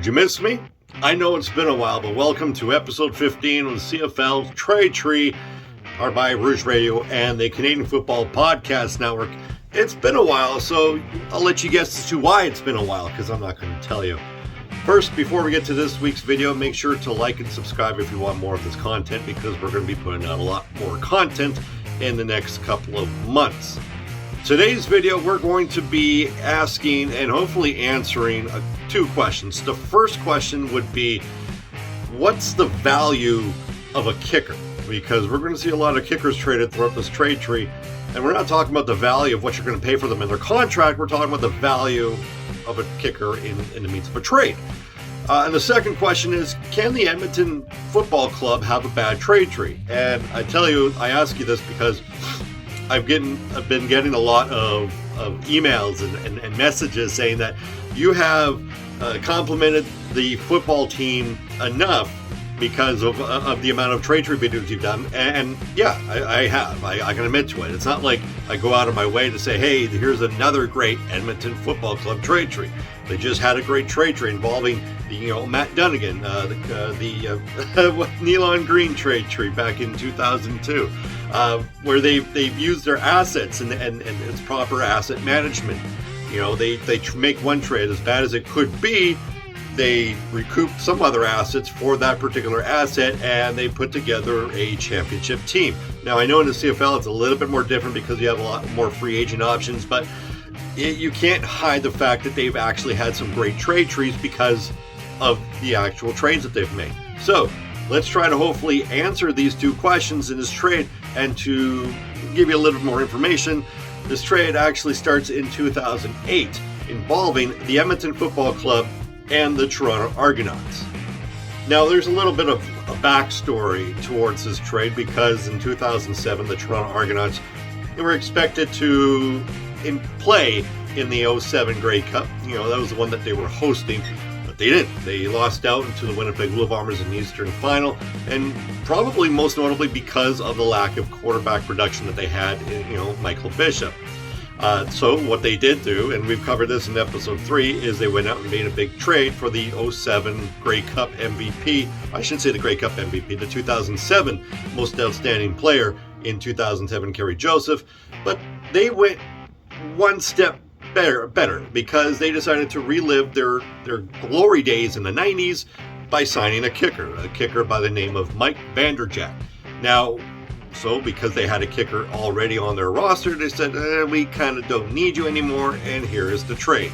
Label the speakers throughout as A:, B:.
A: Did you miss me? I know it's been a while, but welcome to episode 15 of the CFL Trade Tree, powered by Rouge Radio and the Canadian Football Podcast Network. It's been a while, so I'll let you guess as to why it's been a while, because I'm not going to tell you. First, before we get to this week's video, make sure to like and subscribe if you want more of this content, because we're going to be putting out a lot more content in the next couple of months. Today's video, we're going to be asking and hopefully answering two questions. The first question would be, what's the value of a kicker? Because we're going to see a lot of kickers traded throughout this trade tree, and we're not talking about the value of what you're going to pay for them in their contract. We're talking about the value of a kicker in the means of a trade. And the second question is, can the Edmonton Football Club have a bad trade tree? And I tell you, I ask you this because I've been getting a lot of emails and messages saying that you have complimented the football team enough because of the amount of trade tree videos you've done. And yeah, I have. I can admit to it. It's not like I go out of my way to say, hey, here's another great Edmonton Football Club trade tree. They just had a great trade tree involving Matt Dunnigan, the Nealon Green trade tree back in 2002, where they've used their assets and it's proper asset management. They make one trade as bad as it could be. They recoup some other assets for that particular asset, and they put together a championship team. Now, I know in the CFL it's a little bit more different because you have a lot more free agent options, but you can't hide the fact that they've actually had some great trade trees because of the actual trades that they've made. So let's try to hopefully answer these two questions in this trade. And to give you a little more information, this trade actually starts in 2008, involving the Edmonton Football Club and the Toronto Argonauts. Now, there's a little bit of a backstory towards this trade, because in 2007, the Toronto Argonauts, they were expected to play in the 07 Grey Cup. That was the one that they were hosting, but they didn't. They lost out to the Winnipeg Blue Bombers in the Eastern Final, and probably most notably because of the lack of quarterback production that they had in, Michael Bishop. So what they did do, and we've covered this in episode 3, is they went out and made a big trade for the 07 Grey Cup MVP. I shouldn't say the Grey Cup MVP, the 2007 most outstanding player in 2007, Kerry Joseph. But they went one step better because they decided to relive their glory days in the 90s by signing a kicker by the name of Mike Vanderjagt. Now, so because they had a kicker already on their roster, they said, we kind of don't need you anymore, and here is the trade.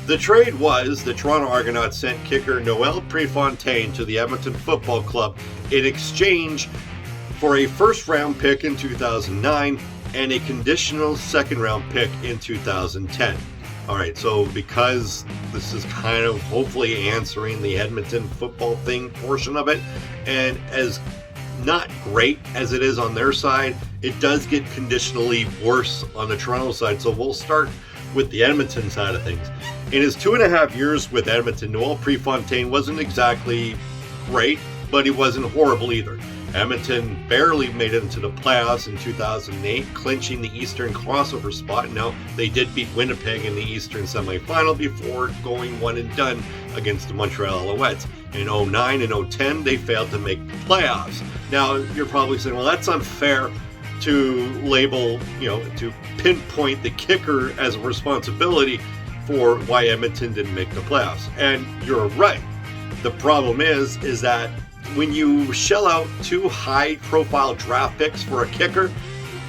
A: The trade was the Toronto Argonauts sent kicker Noel Prefontaine to the Edmonton Football Club in exchange for a first-round pick in 2009 and a conditional second-round pick in 2010. All right, so because this is kind of hopefully answering the Edmonton football thing portion of it, and as not great as it is on their side, it does get conditionally worse on the Toronto side. So we'll start with the Edmonton side of things. In his 2.5 years with Edmonton, Noel Prefontaine wasn't exactly great, but he wasn't horrible either. Edmonton barely made it into the playoffs in 2008, clinching the Eastern crossover spot. Now, they did beat Winnipeg in the Eastern semifinal before going one and done against the Montreal Alouettes. In 09 and 010, they failed to make the playoffs. Now, you're probably saying, well, that's unfair to label, to pinpoint the kicker as a responsibility for why Edmonton didn't make the playoffs. And you're right. The problem is that when you shell out 2 high-profile draft picks for a kicker,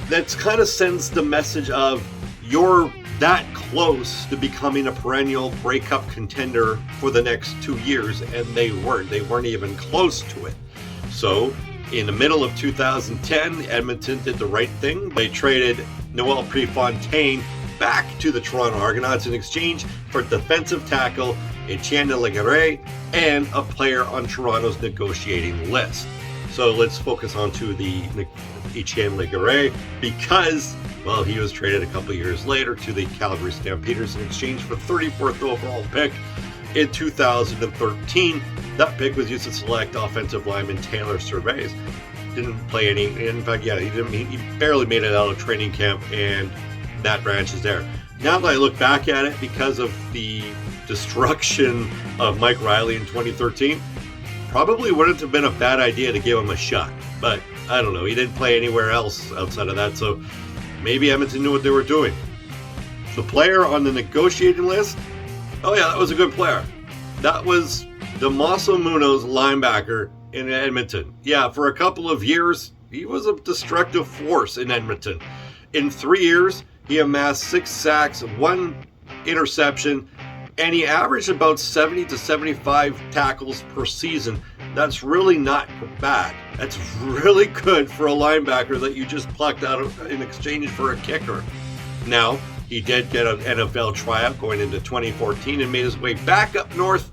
A: that kind of sends the message of you're that close to becoming a perennial Grey Cup contender for the next 2 years, and they weren't. They weren't even close to it. So, in the middle of 2010, Edmonton did the right thing. They traded Noel Prefontaine back to the Toronto Argonauts in exchange for defensive tackle Etienne Legare and a player on Toronto's negotiating list. So let's focus on to the Etienne Legare, because, well, he was traded a couple years later to the Calgary Stampeders in exchange for 34th overall pick in 2013. That pick was used to select offensive lineman Taylor Cervez. Didn't play any. In fact, he barely made it out of training camp, and that branch is there. now that I look back at it, because of the destruction of Mike Riley in 2013, probably wouldn't have been a bad idea to give him a shot. But I don't know, he didn't play anywhere else outside of that, so maybe Edmonton knew what they were doing. The player on the negotiating list, oh yeah, that was a good player. That was Damaso Munoz, linebacker in Edmonton. Yeah, for a couple of years, he was a destructive force in Edmonton. In 3 years, he amassed 6 sacks, 1 interception, and he averaged about 70 to 75 tackles per season. That's really not bad. That's really good for a linebacker that you just plucked out in exchange for a kicker. Now, he did get an NFL tryout going into 2014 and made his way back up north,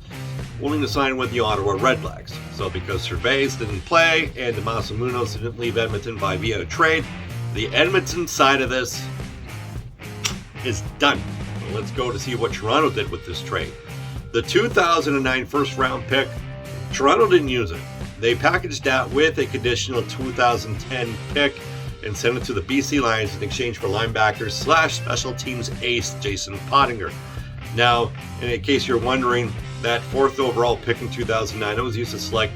A: willing to sign with the Ottawa Redblacks. So because Cervais didn't play and Damaso Munoz didn't leave Edmonton via trade, the Edmonton side of this is done. So let's go to see what Toronto did with this trade. The 2009 first round pick, Toronto didn't use it. They packaged that with a conditional 2010 pick and sent it to the BC Lions in exchange for linebackers / special teams ace Jason Pottinger. Now, in case you're wondering, that 4th overall pick in 2009, it was used to select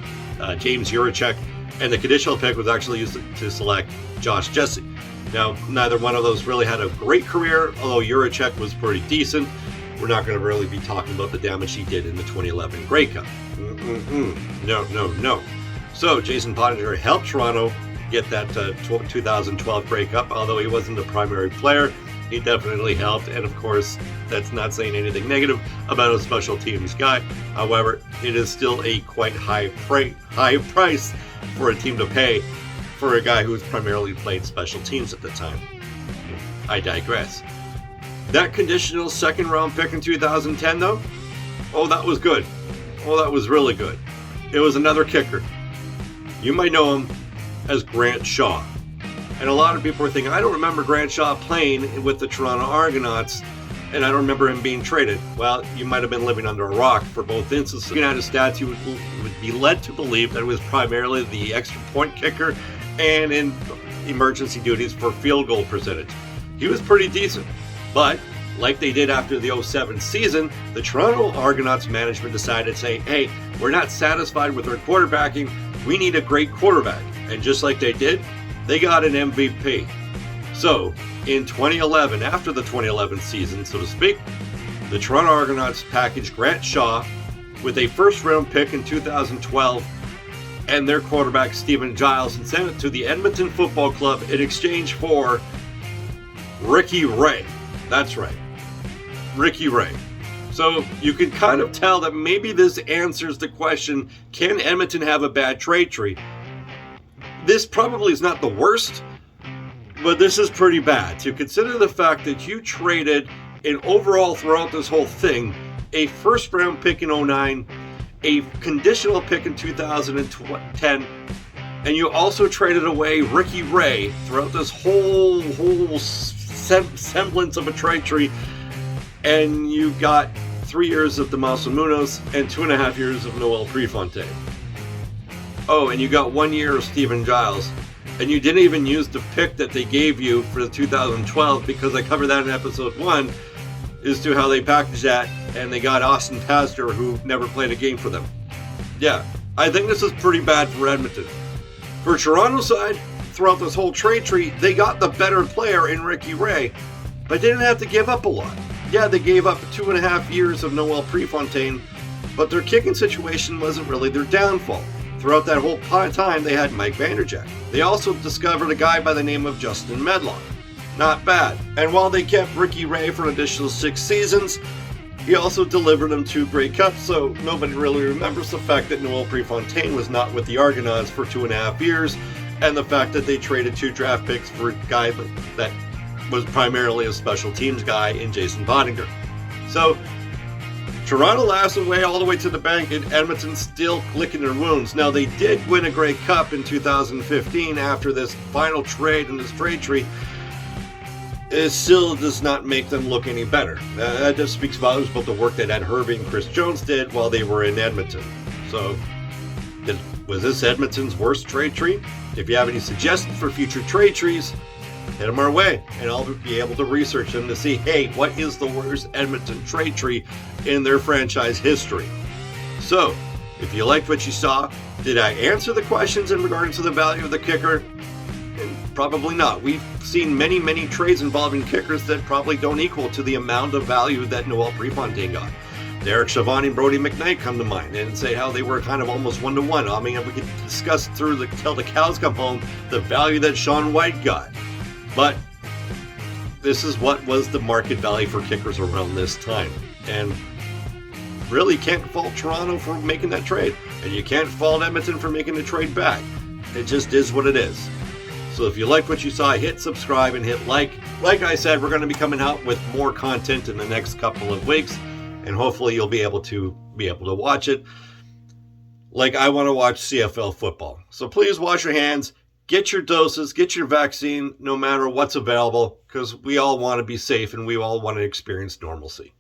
A: James Juracek, and the conditional pick was actually used to select Josh Jesse. Now, neither one of those really had a great career, although Juracek was pretty decent. We're not going to really be talking about the damage he did in the 2011 Grey Cup. No. So, Jason Pottinger helped Toronto get that 2012 Grey Cup, although he wasn't the primary player. He definitely helped, and of course, that's not saying anything negative about a special teams guy. However, it is still a quite high price for a team to pay for a guy who's primarily played special teams at the time. I digress. That conditional 2nd round pick in 2010, though, oh, that was good. Oh, that was really good. It was another kicker. You might know him as Grant Shaw. And a lot of people are thinking, I don't remember Grant Shaw playing with the Toronto Argonauts, and I don't remember him being traded. Well, you might have been living under a rock for both instances. Looking at his stats, you would be led to believe that it was primarily the extra point kicker and in emergency duties for field goal percentage. He was pretty decent, but like they did after the 07 season, the Toronto Argonauts management decided to say, hey, we're not satisfied with our quarterbacking, we need a great quarterback. And just like they did, they got an MVP. So, in 2011, after the 2011 season, so to speak, the Toronto Argonauts packaged Grant Shaw with a first-round pick in 2012 and their quarterback, Stephen Giles, and sent it to the Edmonton Football Club in exchange for Ricky Ray. That's right, Ricky Ray. So, you can kind of tell that maybe this answers the question, can Edmonton have a bad trade tree? This probably is not the worst, but this is pretty bad. To consider the fact that you traded, in overall throughout this whole thing, a first-round pick in 2009, a conditional pick in 2010, and you also traded away Ricky Ray throughout this whole semblance of a trade tree, and you got 3 years of Damaso Munoz and 2.5 years of Noel Prefontaine. Oh, and you got 1 year of Stephen Giles. And you didn't even use the pick that they gave you for the 2012, because I covered that in episode 1, as to how they packaged that, and they got Austin Pazder, who never played a game for them. Yeah, I think this is pretty bad for Edmonton. For Toronto's side, throughout this whole trade tree, they got the better player in Ricky Ray, but didn't have to give up a lot. Yeah, they gave up 2.5 years of Noel Prefontaine, but their kicking situation wasn't really their downfall. Throughout that whole time, they had Mike Vanderjagt. They also discovered a guy by the name of Justin Medlock. Not bad. And while they kept Ricky Ray for an additional 6 seasons, he also delivered them 2 Grey Cups, so nobody really remembers the fact that Noel Prefontaine was not with the Argonauts for 2.5 years, and the fact that they traded 2 draft picks for a guy that was primarily a special teams guy in Jason Pottinger. So, Toronto laughs away all the way to the bank, and Edmonton still licking their wounds. Now, they did win a Grey Cup in 2015 after this final trade in this trade tree. It still does not make them look any better. That just speaks volumes about the work that Ed Hervey and Chris Jones did while they were in Edmonton. So, was this Edmonton's worst trade tree? If you have any suggestions for future trade trees, hit them our way, and I'll be able to research them to see, hey, what is the worst Edmonton trade tree in their franchise history? So, if you liked what you saw, did I answer the questions in regards to the value of the kicker? Probably not. We've seen many, many trades involving kickers that probably don't equal to the amount of value that Noel Prefontaine got. Derek Chauvin and Brody McKnight come to mind and say how they were kind of almost one-to-one. I mean, we could discuss till the cows come home the value that Sean White got. But this is what was the market value for kickers around this time. And really can't fault Toronto for making that trade. And you can't fault Edmonton for making the trade back. It just is what it is. So if you like what you saw, hit subscribe and hit like. Like I said, we're going to be coming out with more content in the next couple of weeks. And hopefully you'll be able to watch it. Like I want to watch CFL football. So please wash your hands, get your doses, get your vaccine, no matter what's available, because we all want to be safe and we all want to experience normalcy.